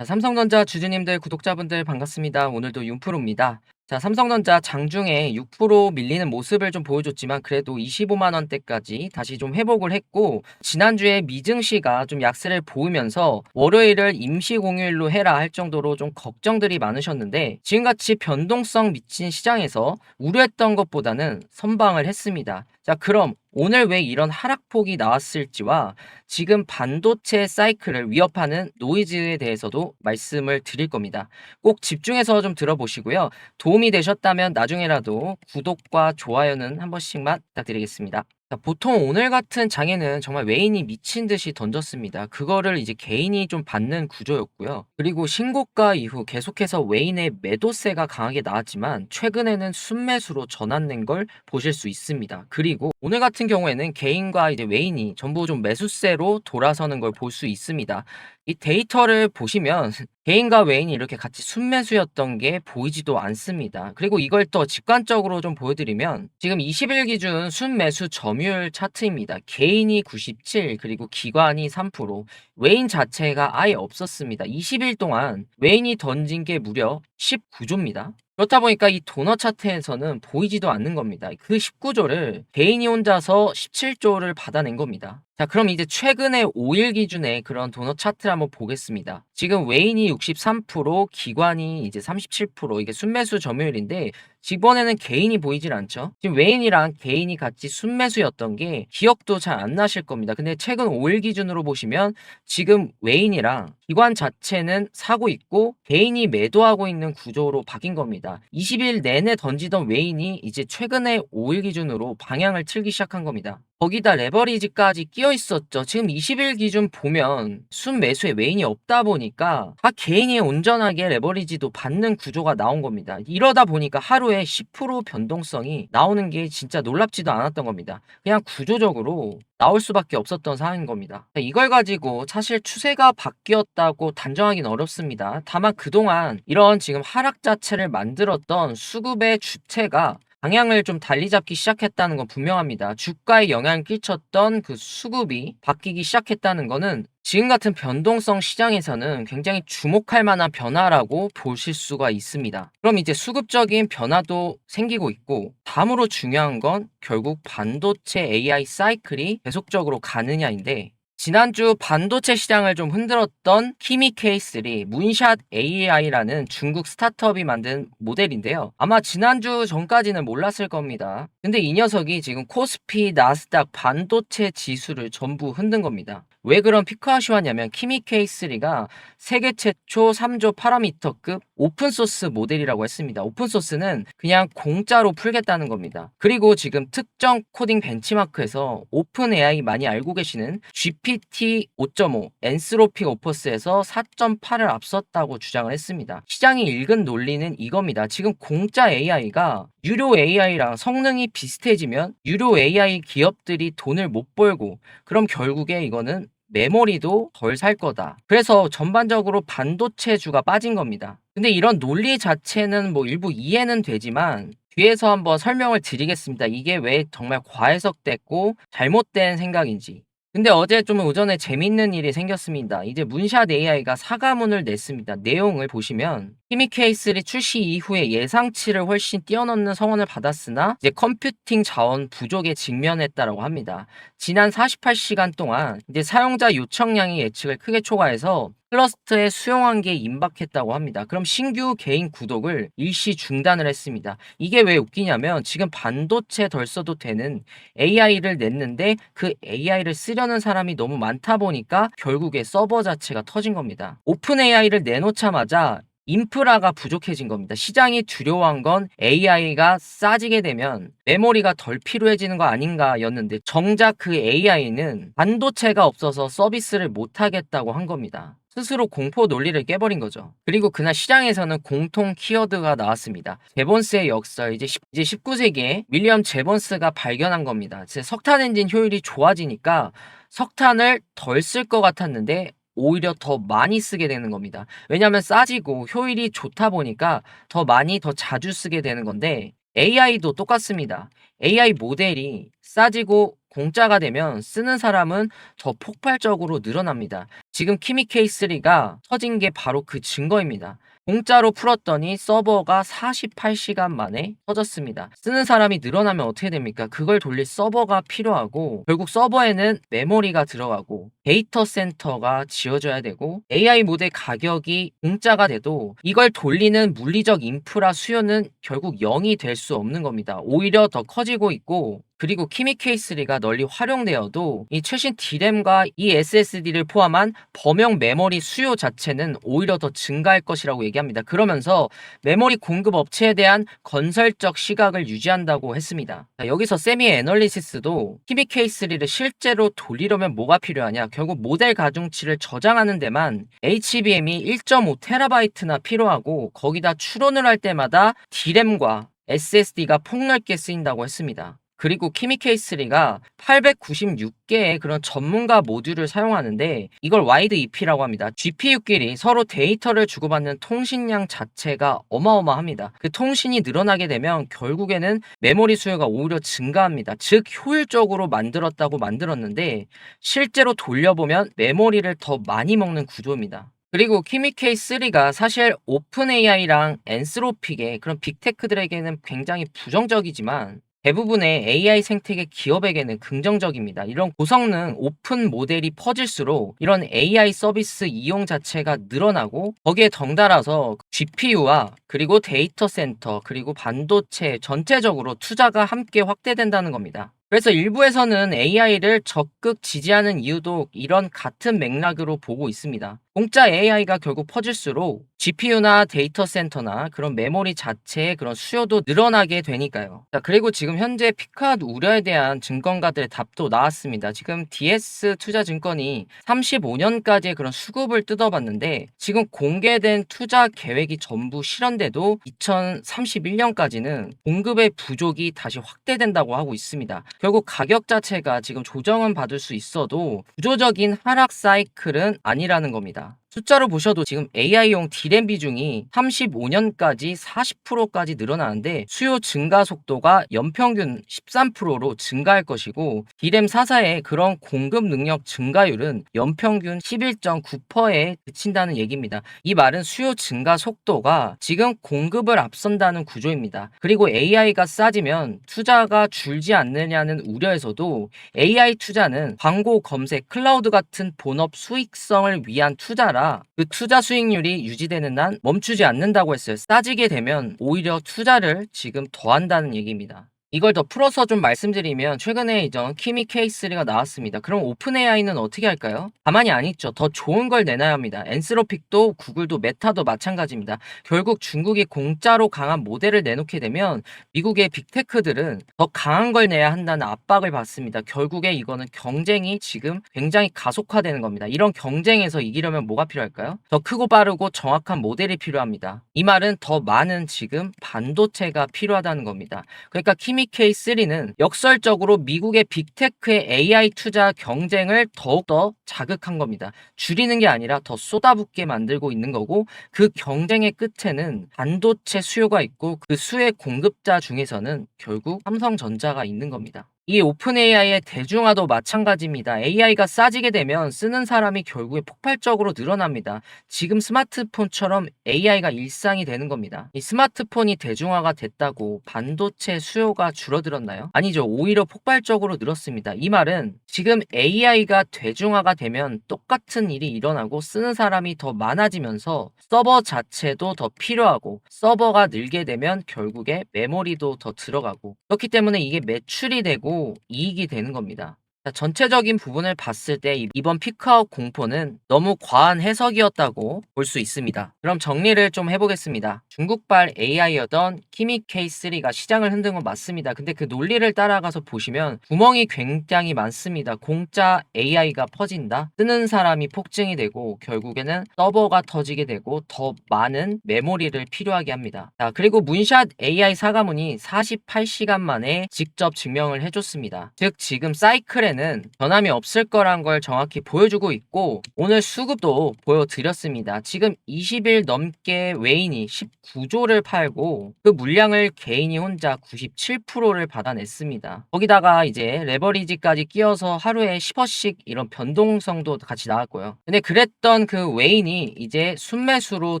자, 삼성전자 주주님들, 구독자분들 반갑습니다. 오늘도 윤프로입니다. 자, 삼성전자 장중에 6% 밀리는 모습을 좀 보여줬지만 그래도 25만 원대까지 다시 좀 회복을 했고, 지난주에 미증시가 좀 약세를 보이면서 월요일을 임시 공휴일로 해라 할 정도로 좀 걱정들이 많으셨는데, 지금같이 변동성 미친 시장에서 우려했던 것보다는 선방을 했습니다. 자, 그럼 오늘 왜 이런 하락폭이 나왔을지와 지금 반도체 사이클을 위협하는 노이즈에 대해서도 말씀을 드릴 겁니다. 꼭 집중해서 좀 들어보시고요. 도움이 되셨다면 나중에라도 구독과 좋아요는 한 번씩만 부탁드리겠습니다. 자, 보통 오늘 같은 장에는 정말 외인이 미친 듯이 던졌습니다. 그거를 이제 개인이 좀 받는 구조였고요. 그리고 신고가 이후 계속해서 외인의 매도세가 강하게 나왔지만 최근에는 순매수로 전환된 걸 보실 수 있습니다. 그리고 오늘 같은 경우에는 개인과 이제 외인이 전부 좀 매수세로 돌아서는 걸 볼 수 있습니다. 이 데이터를 보시면 개인과 외인이 이렇게 같이 순매수였던 게 보이지도 않습니다. 그리고 이걸 더 직관적으로 좀 보여드리면 지금 20일 기준 순매수 점유율 차트입니다. 개인이 97, 그리고 기관이 3%, 외인 자체가 아예 없었습니다. 20일 동안 외인이 던진 게 무려 19조입니다. 그렇다 보니까 이 도넛 차트에서는 보이지도 않는 겁니다. 그 19조를 개인이 혼자서 17조를 받아낸 겁니다. 자, 그럼 이제 최근에 5일 기준의 그런 도넛 차트를 한번 보겠습니다. 지금 외인이 63%, 기관이 이제 37%, 이게 순매수 점유율인데 이번에는 개인이 보이질 않죠. 지금 외인이랑 개인이 같이 순매수였던 게 기억도 잘 안 나실 겁니다. 근데 최근 5일 기준으로 보시면 지금 외인이랑 기관 자체는 사고 있고 개인이 매도하고 있는 구조로 바뀐 겁니다. 20일 내내 던지던 외인이 이제 최근에 5일 기준으로 방향을 틀기 시작한 겁니다. 거기다 레버리지까지 끼어 있었죠. 지금 20일 기준 보면 순매수에 외인이 없다 보니까 다 개인이 온전하게 레버리지도 받는 구조가 나온 겁니다. 이러다 보니까 하루에 10% 변동성이 나오는 게 진짜 놀랍지도 않았던 겁니다. 그냥 구조적으로 나올 수밖에 없었던 상황인 겁니다. 이걸 가지고 사실 추세가 바뀌었다고 단정하기는 어렵습니다. 다만 그동안 이런 지금 하락 자체를 만들었던 수급의 주체가 방향을 좀 달리 잡기 시작했다는 건 분명합니다. 주가에 영향을 끼쳤던 그 수급이 바뀌기 시작했다는 거는 지금 같은 변동성 시장에서는 굉장히 주목할 만한 변화라고 보실 수가 있습니다. 그럼 이제 수급적인 변화도 생기고 있고, 다음으로 중요한 건 결국 반도체 AI 사이클이 계속적으로 가느냐인데, 지난주 반도체 시장을 좀 흔들었던 키미 K3 문샷 AI라는 중국 스타트업이 만든 모델인데요. 아마 지난주 전까지는 몰랐을 겁니다. 근데 이 녀석이 지금 코스피, 나스닥 반도체 지수를 전부 흔든 겁니다. 왜 그런 피크아웃이 냐면 키미 K3가 세계 최초 3조 파라미터급 오픈소스 모델이라고 했습니다. 오픈소스는 그냥 공짜로 풀겠다는 겁니다. 그리고 지금 특정 코딩 벤치마크에서 오픈 AI 많이 알고 계시는 GPT 5.5 엔스로픽 오퍼스에서 4.8을 앞섰다고 주장을 했습니다. 시장이 읽은 논리는 이겁니다. 지금 공짜 AI가 유료 AI랑 성능이 비슷해지면 유료 AI 기업들이 돈을 못 벌고, 그럼 결국에 이거는 메모리도 덜 살 거다. 그래서 전반적으로 반도체주가 빠진 겁니다. 근데 이런 논리 자체는 뭐 일부 이해는 되지만 뒤에서 한번 설명을 드리겠습니다. 이게 왜 정말 과해석됐고 잘못된 생각인지. 근데 어제 좀 오전에 재밌는 일이 생겼습니다. 이제 문샷 AI가 사과문을 냈습니다. 내용을 보시면 히미 K3 출시 이후에 예상치를 훨씬 뛰어넘는 성원을 받았으나 이제 컴퓨팅 자원 부족에 직면했다라고 합니다. 지난 48시간 동안 이제 사용자 요청량이 예측을 크게 초과해서 클러스터에 수용한 게 임박했다고 합니다. 그럼 신규 개인 구독을 일시 중단을 했습니다. 이게 왜 웃기냐면 지금 반도체 덜 써도 되는 AI를 냈는데 그 AI를 쓰려는 사람이 너무 많다 보니까 결국에 서버 자체가 터진 겁니다. 오픈 AI를 내놓자마자 인프라가 부족해진 겁니다. 시장이 두려워한 건 AI가 싸지게 되면 메모리가 덜 필요해지는 거 아닌가였는데 정작 그 AI는 반도체가 없어서 서비스를 못하겠다고 한 겁니다. 스스로 공포 논리를 깨버린 거죠. 그리고 그날 시장에서는 공통 키워드가 나왔습니다. 제본스의 역설, 이제 19세기에 윌리엄 제본스가 발견한 겁니다. 석탄 엔진 효율이 좋아지니까 석탄을 덜 쓸 것 같았는데 오히려 더 많이 쓰게 되는 겁니다. 왜냐하면 싸지고 효율이 좋다 보니까 더 많이 더 자주 쓰게 되는 건데, AI도 똑같습니다. AI 모델이 싸지고 공짜가 되면 쓰는 사람은 더 폭발적으로 늘어납니다. 지금 키미 K3가 터진 게 바로 그 증거입니다. 공짜로 풀었더니 서버가 48시간 만에 터졌습니다. 쓰는 사람이 늘어나면 어떻게 됩니까? 그걸 돌릴 서버가 필요하고 결국 서버에는 메모리가 들어가고 데이터 센터가 지어져야 되고 AI 모델 가격이 공짜가 돼도 이걸 돌리는 물리적 인프라 수요는 결국 0이 될 수 없는 겁니다. 오히려 더 커지고 있고 그리고 키미 K3가 널리 활용되어도 이 최신 D램과 이 SSD를 포함한 범용 메모리 수요 자체는 오히려 더 증가할 것이라고 얘기합니다. 그러면서 메모리 공급 업체에 대한 건설적 시각을 유지한다고 했습니다. 자, 여기서 세미 애널리시스도 키미 K3를 실제로 돌리려면 뭐가 필요하냐? 결국 모델 가중치를 저장하는 데만 HBM이 1.5TB나 필요하고 거기다 추론을 할 때마다 D램과 SSD가 폭넓게 쓰인다고 했습니다. 그리고 키미 K3가 896개의 그런 전문가 모듈을 사용하는데 이걸 와이드 EP라고 합니다. GPU끼리 서로 데이터를 주고받는 통신량 자체가 어마어마합니다. 그 통신이 늘어나게 되면 결국에는 메모리 수요가 오히려 증가합니다. 즉 효율적으로 만들었는데 실제로 돌려보면 메모리를 더 많이 먹는 구조입니다. 그리고 키미 K3가 사실 오픈 AI랑 엔스로픽의 그런 빅테크들에게는 굉장히 부정적이지만 대부분의 AI 생태계 기업에게는 긍정적입니다. 이런 고성능 오픈 모델이 퍼질수록 이런 AI 서비스 이용 자체가 늘어나고 거기에 덩달아서 GPU와 그리고 데이터 센터 그리고 반도체 전체적으로 투자가 함께 확대된다는 겁니다. 그래서 일부에서는 AI를 적극 지지하는 이유도 이런 같은 맥락으로 보고 있습니다. 공짜 AI가 결국 퍼질수록 GPU나 데이터 센터나 그런 메모리 자체의 그런 수요도 늘어나게 되니까요. 자, 그리고 지금 현재 피크아웃 우려에 대한 증권가들의 답도 나왔습니다. 지금 DS 투자증권이 35년까지의 그런 수급을 뜯어봤는데 지금 공개된 투자 계획이 전부 실현돼도 2031년까지는 공급의 부족이 다시 확대된다고 하고 있습니다. 결국 가격 자체가 지금 조정은 받을 수 있어도 구조적인 하락 사이클은 아니라는 겁니다. 숫자로 보셔도 지금 AI용 D램 비중이 35년까지 40%까지 늘어나는데 수요 증가 속도가 연평균 13%로 증가할 것이고 D램 4사의 그런 공급 능력 증가율은 연평균 11.9%에 그친다는 얘기입니다. 이 말은 수요 증가 속도가 지금 공급을 앞선다는 구조입니다. 그리고 AI가 싸지면 투자가 줄지 않느냐는 우려에서도 AI 투자는 광고 검색, 클라우드 같은 본업 수익성을 위한 투자라 그 투자 수익률이 유지되는 한 멈추지 않는다고 했어요. 싸지게 되면 오히려 투자를 지금 더 한다는 얘기입니다. 이걸 더 풀어서 좀 말씀드리면 최근에 이제 키미 K3가 나왔습니다. 그럼 오픈 AI는 어떻게 할까요? 가만히 안 있죠. 더 좋은 걸 내놔야 합니다. 엔스로픽도 구글도 메타도 마찬가지입니다. 결국 중국이 공짜로 강한 모델을 내놓게 되면 미국의 빅테크들은 더 강한 걸 내야 한다는 압박을 받습니다. 결국에 이거는 경쟁이 지금 굉장히 가속화되는 겁니다. 이런 경쟁에서 이기려면 뭐가 필요할까요? 더 크고 빠르고 정확한 모델이 필요합니다. 이 말은 더 많은 지금 반도체가 필요하다는 겁니다. 그러니까 키미 K3는 역설적으로 미국의 빅테크의 AI 투자 경쟁을 더욱더 자극한 겁니다. 줄이는 게 아니라 더 쏟아붓게 만들고 있는 거고 그 경쟁의 끝에는 반도체 수요가 있고 그 수의 공급자 중에서는 결국 삼성전자가 있는 겁니다. 이 오픈 AI의 대중화도 마찬가지입니다. AI가 싸지게 되면 쓰는 사람이 결국에 폭발적으로 늘어납니다. 지금 스마트폰처럼 AI가 일상이 되는 겁니다. 이 스마트폰이 대중화가 됐다고 반도체 수요가 줄어들었나요? 아니죠. 오히려 폭발적으로 늘었습니다. 이 말은 지금 AI가 대중화가 되면 똑같은 일이 일어나고 쓰는 사람이 더 많아지면서 서버 자체도 더 필요하고 서버가 늘게 되면 결국에 메모리도 더 들어가고 그렇기 때문에 이게 매출이 되고 이익이 되는 겁니다. 자, 전체적인 부분을 봤을 때 이번 피크아웃 공포는 너무 과한 해석이었다고 볼 수 있습니다. 그럼 정리를 좀 해보겠습니다. 중국발 AI였던 키미 K3가 시장을 흔든 건 맞습니다. 근데 그 논리를 따라가서 보시면 구멍이 굉장히 많습니다. 공짜 AI가 퍼진다. 쓰는 사람이 폭증이 되고 결국에는 서버가 터지게 되고 더 많은 메모리를 필요하게 합니다. 자, 그리고 문샷 AI 사과문이 48시간 만에 직접 증명을 해줬습니다. 즉 지금 사이클에 현재는 변함이 없을 거란 걸 정확히 보여주고 있고 오늘 수급도 보여드렸습니다. 지금 20일 넘게 외인이 19조를 팔고 그 물량을 개인이 혼자 97%를 받아냈습니다. 거기다가 이제 레버리지까지 끼워서 하루에 10억씩 이런 변동성도 같이 나왔고요. 근데 그랬던 그 외인이 이제 순매수로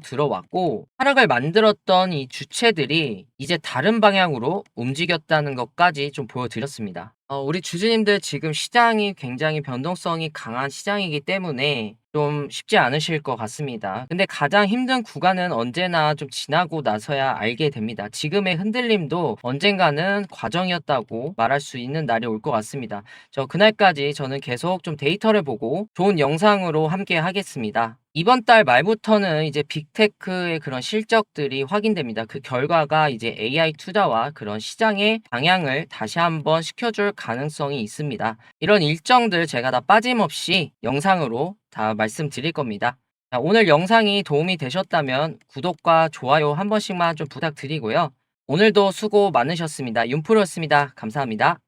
들어왔고 하락을 만들었던 이 주체들이 이제 다른 방향으로 움직였다는 것까지 좀 보여드렸습니다. 우리 주주님들 지금 시장이 굉장히 변동성이 강한 시장이기 때문에 좀 쉽지 않으실 것 같습니다. 근데 가장 힘든 구간은 언제나 좀 지나고 나서야 알게 됩니다. 지금의 흔들림도 언젠가는 과정이었다고 말할 수 있는 날이 올 것 같습니다. 그날까지 저는 계속 좀 데이터를 보고 좋은 영상으로 함께 하겠습니다. 이번 달 말부터는 이제 빅테크의 그런 실적들이 확인됩니다. 그 결과가 이제 AI 투자와 그런 시장의 방향을 다시 한번 시켜줄 가능성이 있습니다. 이런 일정들 제가 다 빠짐없이 영상으로 다 말씀드릴 겁니다. 자, 오늘 영상이 도움이 되셨다면 구독과 좋아요 한 번씩만 좀 부탁드리고요. 오늘도 수고 많으셨습니다. 윤프로였습니다. 감사합니다.